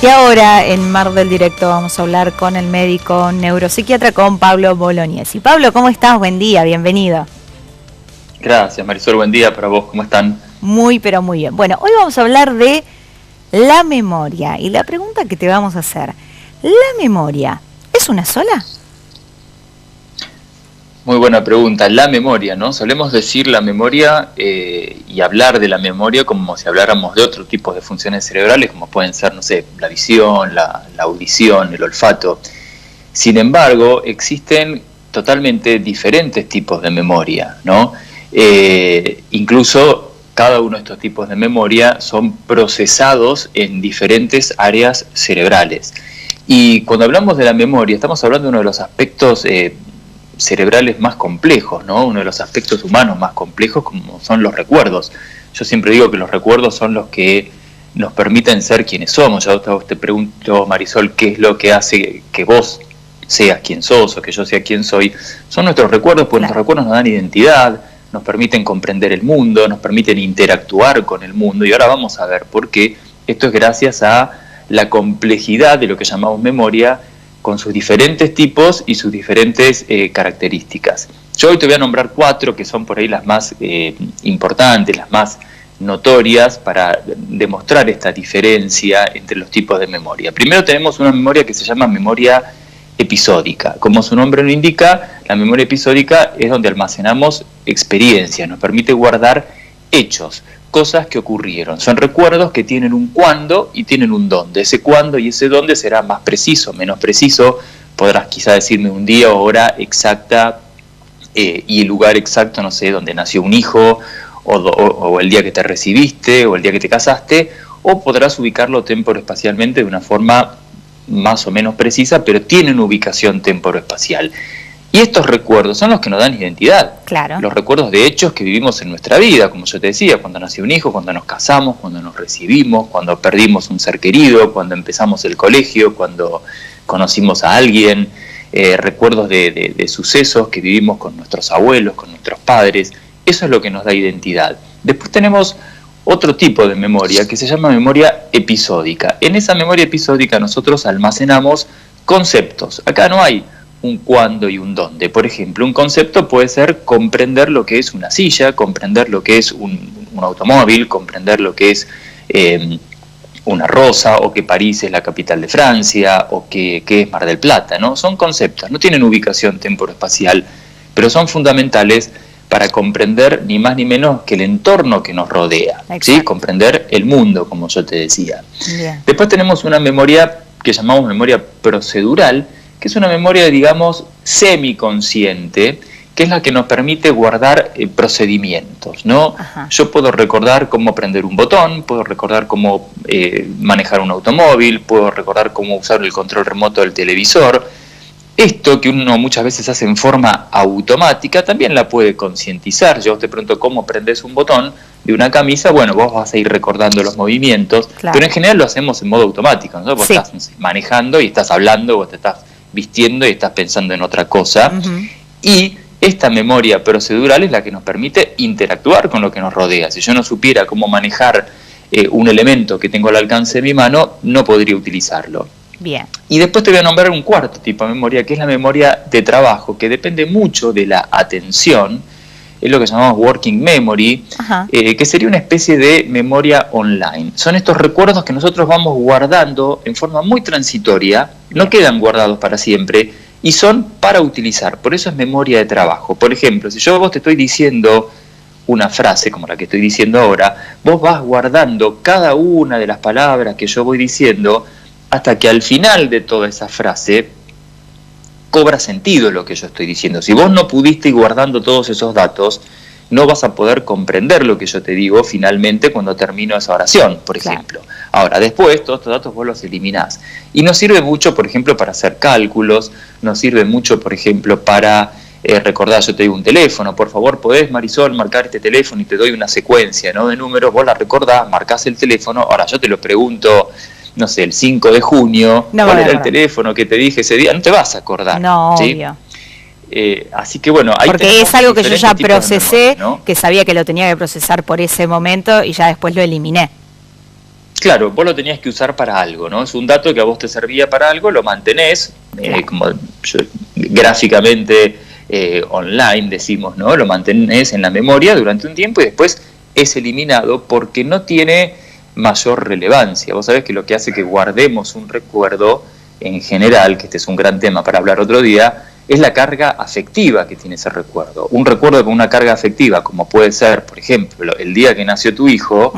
que ahora en Mar del Directo vamos a hablar con el médico neuropsiquiatra, con Pablo Bolognesi. Pablo, ¿cómo estás? Buen día, bienvenido. Gracias, Marisol, buen día para vos, ¿cómo están? Muy, pero muy bien. Bueno, hoy vamos a hablar de la memoria, y la pregunta que te vamos a hacer, ¿la memoria es una sola? Muy buena pregunta. La memoria, ¿no? Solemos decir la memoria y hablar de la memoria como si habláramos de otro tipo de funciones cerebrales, como pueden ser, no sé, la visión, la audición, el olfato. Sin embargo, existen totalmente diferentes tipos de memoria, ¿no? Incluso cada uno de estos tipos de memoria son procesados en diferentes áreas cerebrales. Y cuando hablamos de la memoria, estamos hablando de uno de los aspectos cerebrales más complejos, ¿no? Uno de los aspectos humanos más complejos, como son los recuerdos. Yo siempre digo que los recuerdos son los que nos permiten ser quienes somos. Yo te pregunto, Marisol, ¿qué es lo que hace que vos seas quien sos o que yo sea quien soy? Son nuestros recuerdos, porque nuestros recuerdos nos dan identidad, nos permiten comprender el mundo, nos permiten interactuar con el mundo, y ahora vamos a ver por qué. Esto es gracias a la complejidad de lo que llamamos memoria, con sus diferentes tipos y sus diferentes características. Yo hoy te voy a nombrar 4 que son por ahí las más importantes, las más notorias para demostrar esta diferencia entre los tipos de memoria. Primero tenemos una memoria que se llama memoria episódica. Como su nombre lo indica, la memoria episódica es donde almacenamos experiencias, nos permite guardar hechos, cosas que ocurrieron. Son recuerdos que tienen un cuándo y tienen un dónde. Ese cuándo y ese dónde será más preciso, menos preciso. Podrás quizá decirme un día o hora exacta y el lugar exacto, no sé, donde nació un hijo, o el día que te recibiste, o el día que te casaste, o podrás ubicarlo temporoespacialmente de una forma más o menos precisa, pero tienen ubicación temporoespacial. Y estos recuerdos son los que nos dan identidad. Claro. Los recuerdos de hechos que vivimos en nuestra vida, como yo te decía, cuando nació un hijo, cuando nos casamos, cuando nos recibimos, cuando perdimos un ser querido, cuando empezamos el colegio, cuando conocimos a alguien, recuerdos de sucesos que vivimos con nuestros abuelos, con nuestros padres. Eso es lo que nos da identidad. Después tenemos otro tipo de memoria que se llama memoria episódica. En esa memoria episódica nosotros almacenamos conceptos. Acá no hay un cuándo y un dónde. Por ejemplo, un concepto puede ser comprender lo que es una silla, comprender lo que es un automóvil, comprender lo que es una rosa, o que París es la capital de Francia, o que es Mar del Plata, ¿no? Son conceptos, no tienen ubicación temporoespacial, pero son fundamentales para comprender ni más ni menos que el entorno que nos rodea, ¿sí? Comprender el mundo, como yo te decía. Bien. Después tenemos una memoria que llamamos memoria procedural, que es una memoria, digamos, semiconsciente, que es la que nos permite guardar procedimientos, ¿no? Ajá. Yo puedo recordar cómo prender un botón, puedo recordar cómo manejar un automóvil, puedo recordar cómo usar el control remoto del televisor. Esto que uno muchas veces hace en forma automática, también la puede concientizar. Yo te pregunto cómo prendes un botón de una camisa, bueno, vos vas a ir recordando los movimientos, claro, pero en general lo hacemos en modo automático, ¿no? Vos estás manejando y estás hablando, vos te estás vistiendo y estás pensando en otra cosa. Y esta memoria procedural es la que nos permite interactuar con lo que nos rodea. Si yo no supiera cómo manejar un elemento que tengo al alcance de mi mano, no podría utilizarlo. Bien. Y después te voy a nombrar un cuarto tipo de memoria, que es la memoria de trabajo, que depende mucho de la atención. Es lo que llamamos working memory, que sería una especie de memoria online. Son estos recuerdos que nosotros vamos guardando en forma muy transitoria, no quedan guardados para siempre, y son para utilizar. Por eso es memoria de trabajo. Por ejemplo, si yo a vos te estoy diciendo una frase como la que estoy diciendo ahora, vos vas guardando cada una de las palabras que yo voy diciendo, hasta que al final de toda esa frase cobra sentido lo que yo estoy diciendo. Si vos no pudiste ir guardando todos esos datos, no vas a poder comprender lo que yo te digo finalmente cuando termino esa oración, por ejemplo. Ahora, después todos estos datos vos los eliminás. Y nos sirve mucho, por ejemplo, para hacer cálculos, nos sirve mucho, por ejemplo, para recordar, yo te digo un teléfono, por favor, podés, Marisol, marcar este teléfono, y te doy una secuencia, ¿no?, de números, vos la recordás, marcás el teléfono. Ahora yo te lo pregunto, no sé, el 5 de junio, ¿cuál era el teléfono que te dije ese día? No te vas a acordar. No, ¿sí? Obvio. Así que bueno, ahí porque es algo que yo ya procesé, memoria, ¿no? Que sabía que lo tenía que procesar por ese momento y ya después lo eliminé. Claro, vos lo tenías que usar para algo, ¿no? Es un dato que a vos te servía para algo, lo mantenés, como gráficamente online decimos, ¿no? Lo mantenés en la memoria durante un tiempo y después es eliminado porque no tiene mayor relevancia. Vos sabés que lo que hace que guardemos un recuerdo en general, que este es un gran tema para hablar otro día, es la carga afectiva que tiene ese recuerdo. Un recuerdo con una carga afectiva, como puede ser, por ejemplo, el día que nació tu hijo,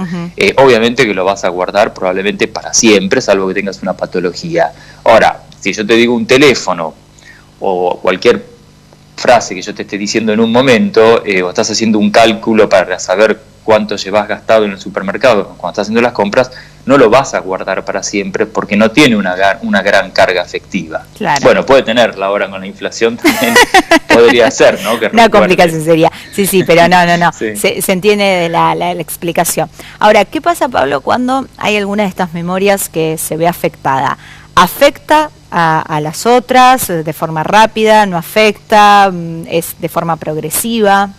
obviamente que lo vas a guardar probablemente para siempre, salvo que tengas una patología. Ahora, si yo te digo un teléfono o cualquier frase que yo te esté diciendo en un momento, o estás haciendo un cálculo para saber cuánto llevas gastado en el supermercado cuando estás haciendo las compras, no lo vas a guardar para siempre porque no tiene una gran carga afectiva. Claro. Bueno, puede tenerla ahora con la inflación también, podría ser, ¿no? Que una complicación sería. Sí, pero no. Sí. Se entiende la explicación. Ahora, ¿qué pasa, Pablo, cuando hay alguna de estas memorias que se ve afectada? ¿Afecta a las otras de forma rápida? ¿No afecta? ¿Es de forma progresiva?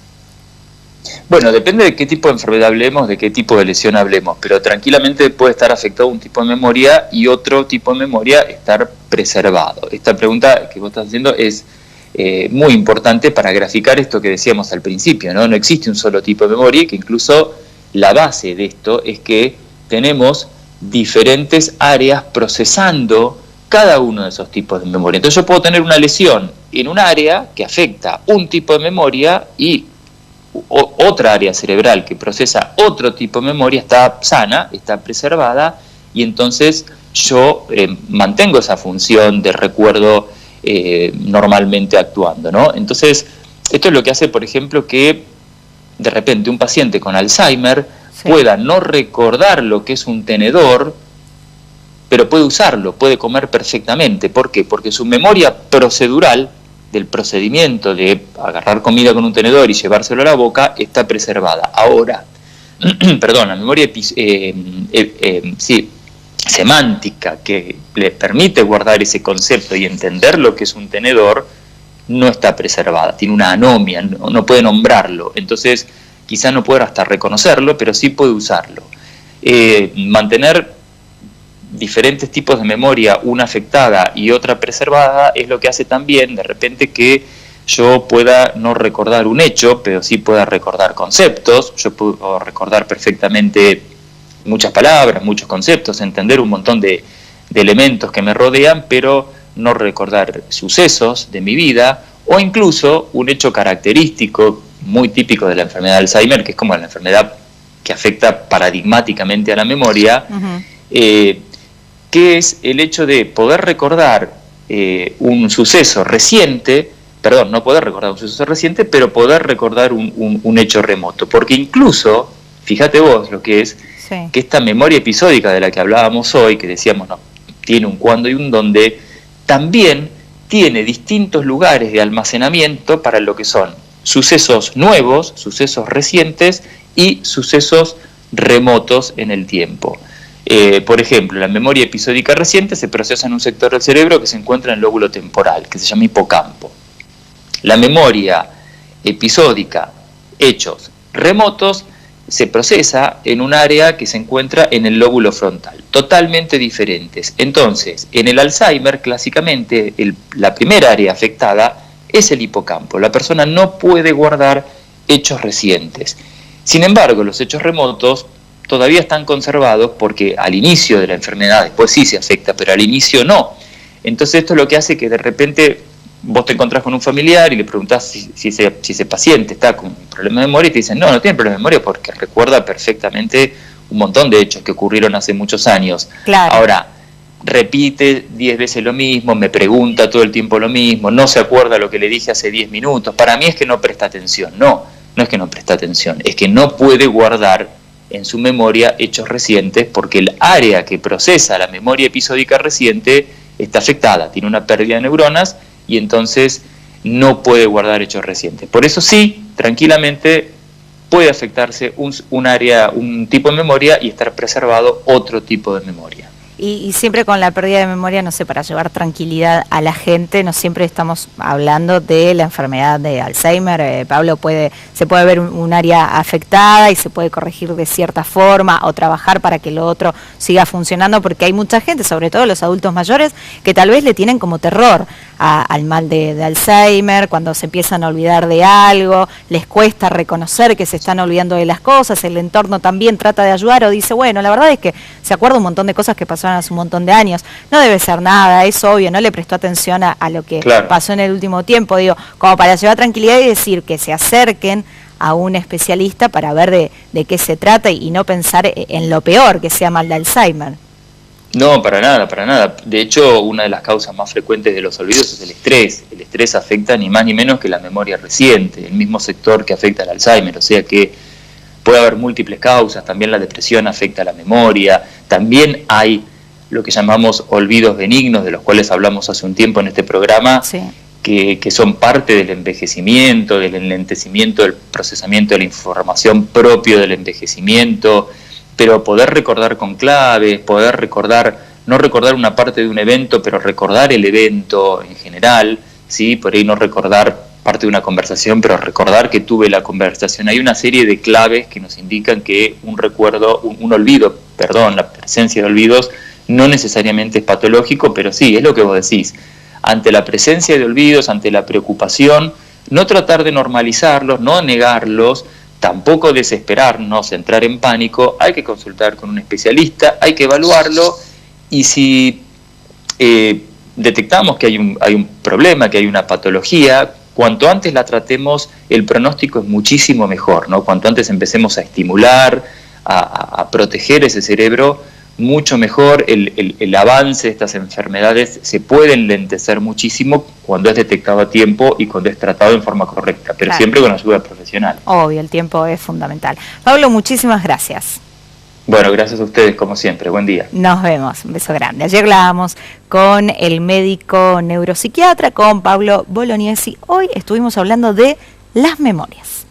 Bueno, depende de qué tipo de enfermedad hablemos, de qué tipo de lesión hablemos, pero tranquilamente puede estar afectado un tipo de memoria y otro tipo de memoria estar preservado. Esta pregunta que vos estás haciendo es muy importante para graficar esto que decíamos al principio, ¿no? No existe un solo tipo de memoria, que incluso la base de esto es que tenemos diferentes áreas procesando cada uno de esos tipos de memoria. Entonces yo puedo tener una lesión en un área que afecta un tipo de memoria y otra área cerebral que procesa otro tipo de memoria está sana, está preservada, y entonces yo mantengo esa función de recuerdo normalmente actuando, ¿no? Entonces, esto es lo que hace, por ejemplo, que de repente un paciente con Alzheimer pueda no recordar lo que es un tenedor, pero puede usarlo, puede comer perfectamente. ¿Por qué? Porque su memoria procedural del procedimiento de agarrar comida con un tenedor y llevárselo a la boca está preservada. Ahora, la memoria semántica que le permite guardar ese concepto y entender lo que es un tenedor no está preservada, tiene una anomia, no puede nombrarlo, entonces quizá no pueda hasta reconocerlo, pero sí puede usarlo. Mantener diferentes tipos de memoria, una afectada y otra preservada, es lo que hace también de repente que yo pueda no recordar un hecho, pero sí pueda recordar conceptos. Yo puedo recordar perfectamente muchas palabras, muchos conceptos, entender un montón de elementos que me rodean, pero no recordar sucesos de mi vida, o incluso un hecho característico muy típico de la enfermedad de Alzheimer, que es como la enfermedad que afecta paradigmáticamente a la memoria, que es el hecho de poder recordar un suceso reciente, no poder recordar un suceso reciente, pero poder recordar un hecho remoto. Porque incluso, fíjate vos lo que es, que esta memoria episódica de la que hablábamos hoy, que decíamos no, tiene un cuándo y un dónde, también tiene distintos lugares de almacenamiento para lo que son sucesos nuevos, sucesos recientes y sucesos remotos en el tiempo. Por ejemplo, la memoria episódica reciente se procesa en un sector del cerebro que se encuentra en el lóbulo temporal, que se llama hipocampo. La memoria episódica, hechos remotos, se procesa en un área que se encuentra en el lóbulo frontal, totalmente diferentes. Entonces, en el Alzheimer, clásicamente, la primera área afectada es el hipocampo. La persona no puede guardar hechos recientes. Sin embargo, los hechos remotos todavía están conservados porque al inicio de la enfermedad, después sí se afecta, pero al inicio no. Entonces esto es lo que hace que de repente vos te encontrás con un familiar y le preguntás si ese paciente está con un problema de memoria y te dicen, no tiene problema de memoria porque recuerda perfectamente un montón de hechos que ocurrieron hace muchos años. Claro. Ahora, repite 10 veces lo mismo, me pregunta todo el tiempo lo mismo, no se acuerda lo que le dije hace 10 minutos. Para mí es que no presta atención. No es que no presta atención, es que no puede guardar en su memoria hechos recientes porque el área que procesa la memoria episódica reciente está afectada, tiene una pérdida de neuronas y entonces no puede guardar hechos recientes. Por eso sí, tranquilamente puede afectarse un tipo de memoria y estar preservado otro tipo de memoria. Y siempre con la pérdida de memoria, no sé, para llevar tranquilidad a la gente, no siempre estamos hablando de la enfermedad de Alzheimer. Pablo, se puede ver un área afectada y se puede corregir de cierta forma o trabajar para que lo otro siga funcionando, porque hay mucha gente, sobre todo los adultos mayores, que tal vez le tienen como terror al mal de Alzheimer, cuando se empiezan a olvidar de algo, les cuesta reconocer que se están olvidando de las cosas, el entorno también trata de ayudar o dice, bueno, la verdad es que se acuerda un montón de cosas que pasaron hace un montón de años, no debe ser nada, es obvio, no le prestó atención a lo que pasó en el último tiempo, digo, como para llevar tranquilidad y decir que se acerquen a un especialista para ver de qué se trata y no pensar en lo peor, que sea mal de Alzheimer. No, para nada, para nada. De hecho, una de las causas más frecuentes de los olvidos es el estrés. El estrés afecta ni más ni menos que la memoria reciente, el mismo sector que afecta al Alzheimer, o sea que puede haber múltiples causas, también la depresión afecta a la memoria, también hay lo que llamamos olvidos benignos, de los cuales hablamos hace un tiempo en este programa, sí, que son parte del envejecimiento, del enlentecimiento del procesamiento de la información propio del envejecimiento, pero poder recordar con claves, poder recordar, no recordar una parte de un evento, pero recordar el evento en general, ¿sí? Por ahí no recordar parte de una conversación, pero recordar que tuve la conversación. Hay una serie de claves que nos indican que un olvido, la presencia de olvidos, no necesariamente es patológico, pero sí, es lo que vos decís. Ante la presencia de olvidos, ante la preocupación, no tratar de normalizarlos, no negarlos, tampoco desesperarnos, entrar en pánico, hay que consultar con un especialista, hay que evaluarlo y si detectamos que hay un problema, que hay una patología, cuanto antes la tratemos, el pronóstico es muchísimo mejor, ¿no? Cuanto antes empecemos a estimular, a proteger ese cerebro, mucho mejor el avance de estas enfermedades se puede enlentecer muchísimo cuando es detectado a tiempo y cuando es tratado en forma correcta, pero siempre con ayuda profesional. Obvio, el tiempo es fundamental. Pablo, muchísimas gracias. Bueno, gracias a ustedes como siempre, buen día. Nos vemos, un beso grande. Ayer hablábamos con el médico neuropsiquiatra, con Pablo Bolognesi. Hoy estuvimos hablando de las memorias.